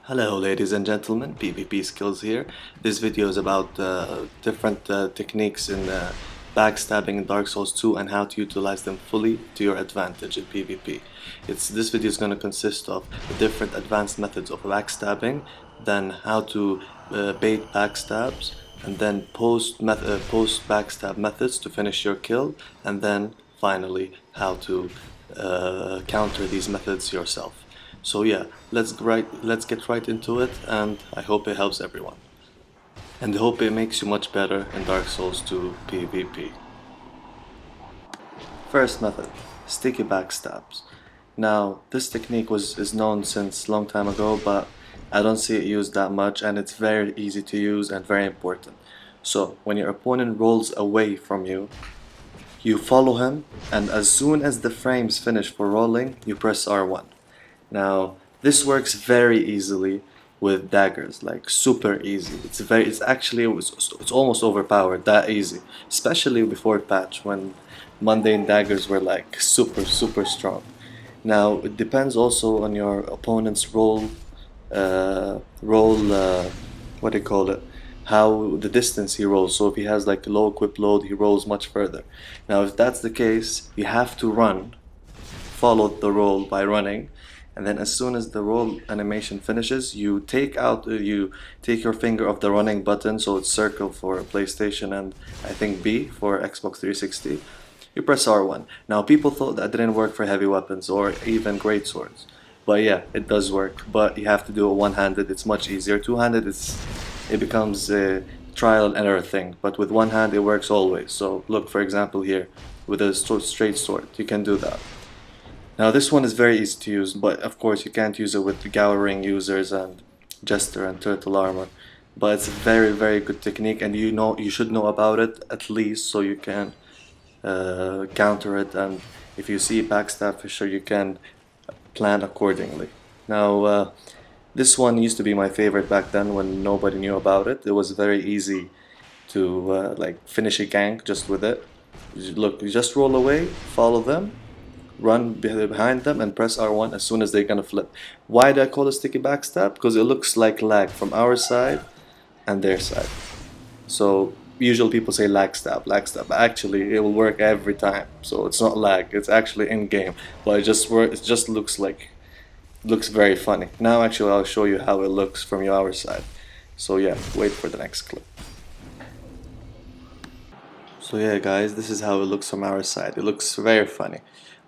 Hello ladies and gentlemen, PvP Skills here. This video is about different techniques in backstabbing in Dark Souls 2 and how to utilize them fully to your advantage in PvP. This video is going to consist of the different advanced methods of backstabbing, then how to bait backstabs, and then post backstab methods to finish your kill, and then finally how to counter these methods yourself. So yeah, let's get right into it, and I hope it helps everyone. And I hope it makes you much better in Dark Souls 2 PvP. First method, sticky backstabs. Now, this technique is known since long time ago, but I don't see it used that much, and it's very easy to use and very important. So, when your opponent rolls away from you, you follow him, and as soon as the frames finish for rolling, you press R1. Now, this works very easily with daggers, like super easy. It's almost overpowered, that easy. Especially before patch, when mundane daggers were like super strong. Now, it depends also on your opponent's what do you call it? How the distance he rolls. So if he has like a low equip load, he rolls much further. Now, if that's the case, you have to run, follow the roll by running, and then as soon as the roll animation finishes, you take your finger off the running button, so it's circle for PlayStation and I think B for Xbox 360. You press R1. Now, people thought that didn't work for heavy weapons or even great swords, but yeah, it does work. But you have to do it one-handed. It's much easier. Two-handed, it becomes a trial and error thing, but with one hand it works always. So look, for example, here with a straight sword, you can do that. Now this one is very easy to use, but of course you can't use it with the Gowering users and Jester and Turtle Armor. But it's a very good technique, and you should know about it at least, so you can counter it, and if you see backstab Fisher you can plan accordingly. Now this one used to be my favorite back then when nobody knew about it. It was very easy to like finish a gank just with it. Look, you just roll away, follow them, run behind them, and press R1 as soon as they're gonna flip. Why do I call it sticky backstab? Because it looks like lag from our side and their side. So usually people say lag stab, but actually it will work every time. So it's not lag, it's actually in game, but it just looks very funny. Now actually I'll show you how it looks from our side. So yeah, wait for the next clip. So yeah guys, this is how it looks from our side. It looks very funny.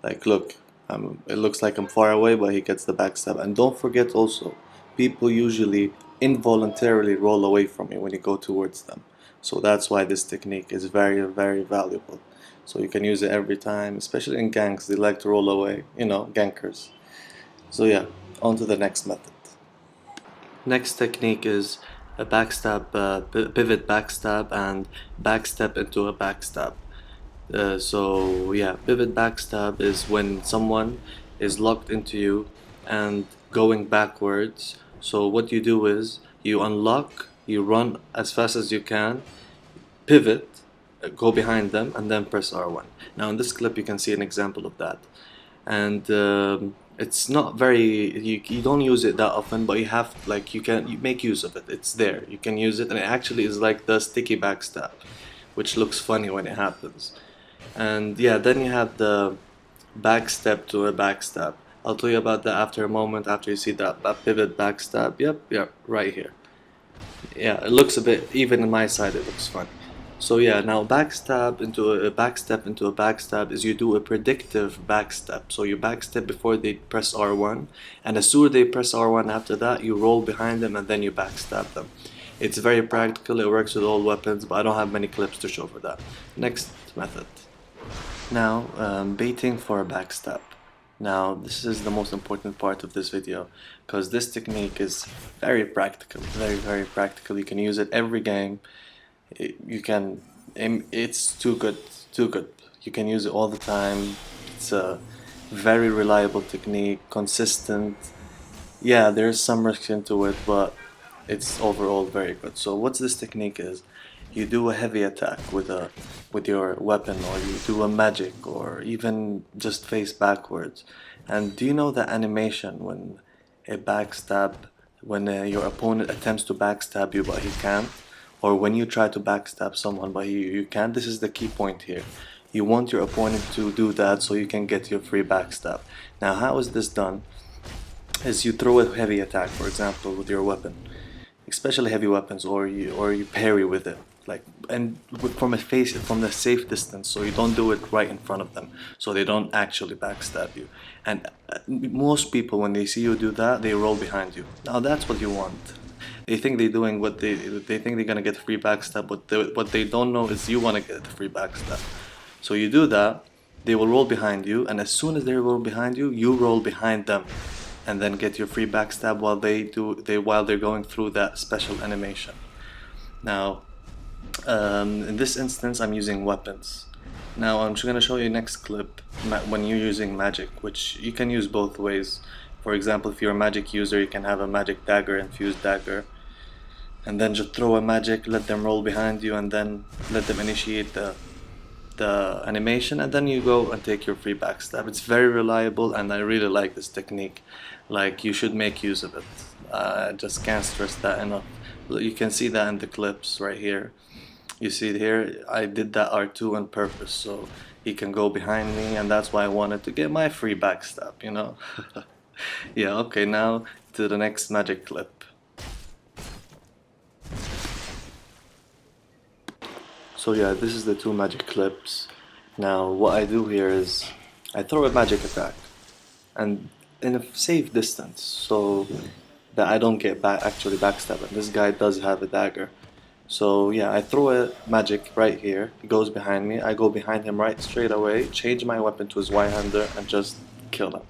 Like look, it looks like I'm far away, but he gets the backstab. And don't forget also, people usually involuntarily roll away from you when you go towards them. So that's why this technique is very valuable. So you can use it every time, especially in ganks. They like to roll away, you know, gankers. So yeah, on to the next method. Next technique is a backstab, pivot backstab and backstep into a backstab. So yeah, pivot backstab is when someone is locked into you and going backwards. So what you do is you unlock, you run as fast as you can, pivot, go behind them, and then press R1. Now in this clip you can see an example of that. And it's not very, you don't use it that often, but you make use of it. It's there, you can use it, and it actually is like the sticky backstab, which looks funny when it happens. And yeah, then you have the backstep to a backstab. I'll tell you about that after a moment, after you see that pivot backstab. Yep, right here. Yeah, it looks a bit, even on my side it looks funny. So yeah, now backstep into a backstab is you do a predictive backstep. So you backstep before they press R1, and as soon as they press R1 after that, you roll behind them and then you backstab them. It's very practical, it works with all weapons, but I don't have many clips to show for that. Next method. Now, baiting for a backstab. Now, this is the most important part of this video, because this technique is very practical, very practical. You can use it every game. It's too good. You can use it all the time. It's a very reliable technique, consistent. Yeah, there's some risk into it, but it's overall very good. So what this technique is, you do a heavy attack with your weapon, or you do a magic, or even just face backwards. And do you know the animation when a backstab when your opponent attempts to backstab you but he can't, or when you try to backstab someone but you can't. This is the key point here. You want your opponent to do that so you can get your free backstab. Now how is this done? Is you throw a heavy attack, for example, with your weapon, especially heavy weapons, or you parry with it, like, and from the safe distance, so you don't do it right in front of them, so they don't actually backstab you. And most people, when they see you do that, they roll behind you. Now that's what you want. They think they're doing they think they're gonna get free backstab, but what they don't know is you want to get the free backstab. So you do that, they will roll behind you, and as soon as they roll behind you, you roll behind them, and then get your free backstab while they're going through that special animation. Now, in this instance, I'm using weapons. Now I'm just gonna show you next clip when you're using magic, which you can use both ways. For example, if you're a magic user, you can have a magic dagger, infused dagger, and then just throw a magic, let them roll behind you, and then let them initiate the animation, and then you go and take your free backstab. It's very reliable, and I really like this technique. Like, you should make use of it. I just can't stress that enough. You can see that in the clips right here. You see it here, I did that R2 on purpose, so he can go behind me, and that's why I wanted to get my free backstab, you know? Yeah, okay, now to the next magic clip. So yeah, this is the two magic clips. Now what I do here is I throw a magic attack, and in a safe distance, so that I don't get actually backstabbed. This guy does have a dagger. So yeah, I throw a magic right here. He goes behind me. I go behind him right straight away, change my weapon to his Y-hander, and just kill him.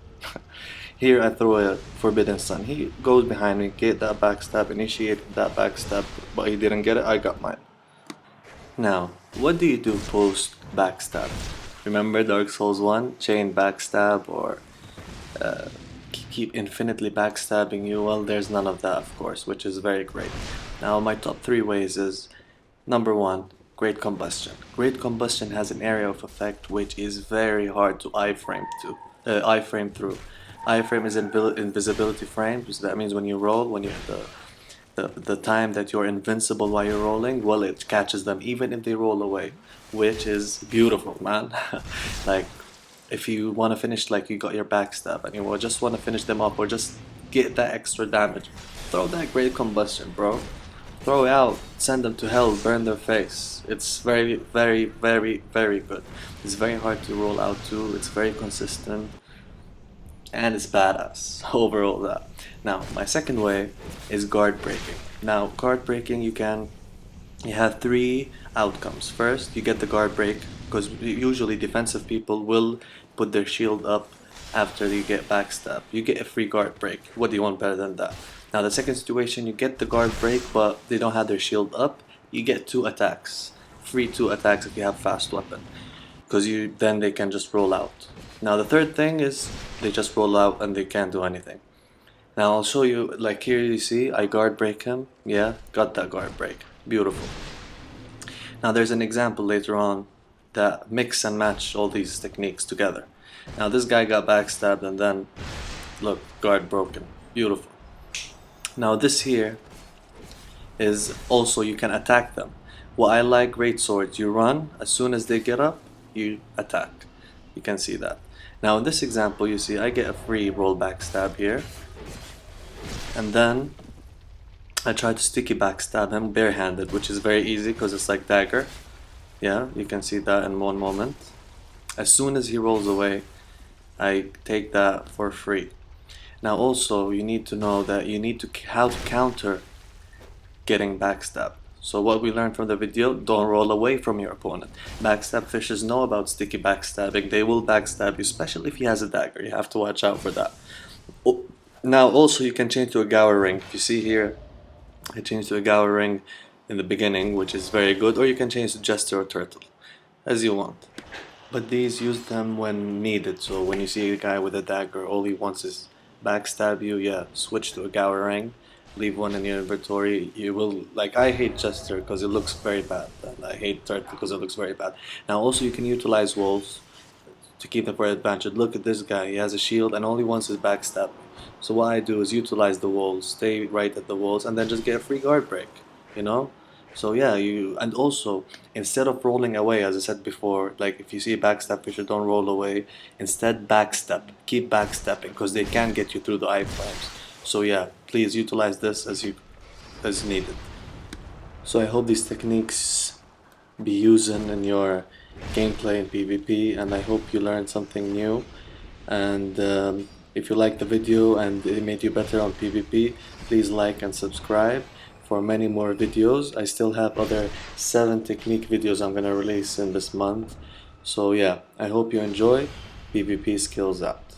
Here I throw a Forbidden Sun. He goes behind me, get that backstab, initiated that backstab, but he didn't get it. I got mine. Now, what do you do post backstab? Remember Dark Souls 1? Chain backstab, or uh, keep infinitely backstabbing you? Well, there's none of that, of course, which is very great. Now, my top 3 ways is, number 1, Great Combustion. Great Combustion has an area of effect which is very hard to iframe through. Iframe is invisibility frame, so that means when you roll, when you the time that you're invincible while you're rolling, well, it catches them even if they roll away, which is beautiful, man. Like, if you want to finish, like, you got your backstab and you just want to finish them up or just get that extra damage, throw that Great Combustion, bro. Throw it out, send them to hell, burn their face. It's very, very, very, very good. It's very hard to roll out too, it's very consistent, and it's badass overall. That. Now, my second way is guard breaking. Now, guard breaking, you have 3 outcomes. First, you get the guard break, because usually defensive people will put their shield up after you get backstab. You get a free guard break. What do you want better than that? Now, the second situation, you get the guard break, but they don't have their shield up. You get 2 attacks. Free 2 attacks if you have fast weapon, because then they can just roll out. Now, the third thing is they just roll out and they can't do anything. Now, I'll show you, like here you see, I guard break him. Yeah, got that guard break. Beautiful. Now, there's an example later on that mix and match all these techniques together. Now, this guy got backstabbed and then, look, guard broken. Beautiful. Now, this here is also, you can attack them. What I like great swords, you run, as soon as they get up, you attack. You can see that. Now, in this example, you see I get a free roll backstab here, and then I try to sticky backstab him barehanded, which is very easy because it's like dagger. Yeah, you can see that in one moment. As soon as he rolls away, I take that for free. Now, also, you need to know that you need to how to counter getting backstabbed. So what we learned from the video, don't roll away from your opponent. Backstab fishers know about sticky backstabbing. They will backstab you, especially if he has a dagger. You have to watch out for that. Now, also, you can change to a Gower ring. If you see here, I changed to a Gower ring in the beginning, which is very good. Or you can change to Jester or Turtle, as you want. But these, use them when needed. So when you see a guy with a dagger, all he wants is backstab you, yeah, switch to a Gower ring. Leave one in your inventory. You will, like, I hate Jester because it looks very bad, and I hate Turtle because it looks very bad. Now, also, you can utilize walls to keep them for advantage. Look at this guy, he has a shield and only wants his backstab. So what I do is utilize the walls, stay right at the walls, and then just get a free guard break, you know? So yeah, and also instead of rolling away, as I said before, like if you see a backstab fisher, don't roll away. Instead, backstep. Keep backstepping because they can get you through the iframes. So yeah, please utilize this as needed. So I hope these techniques be using in your gameplay in PvP, and I hope you learned something new. And if you liked the video and it made you better on PvP, please like and subscribe for many more videos. I still have other 7 technique videos I'm gonna release in this month. So yeah, I hope you enjoy. PvP skills out.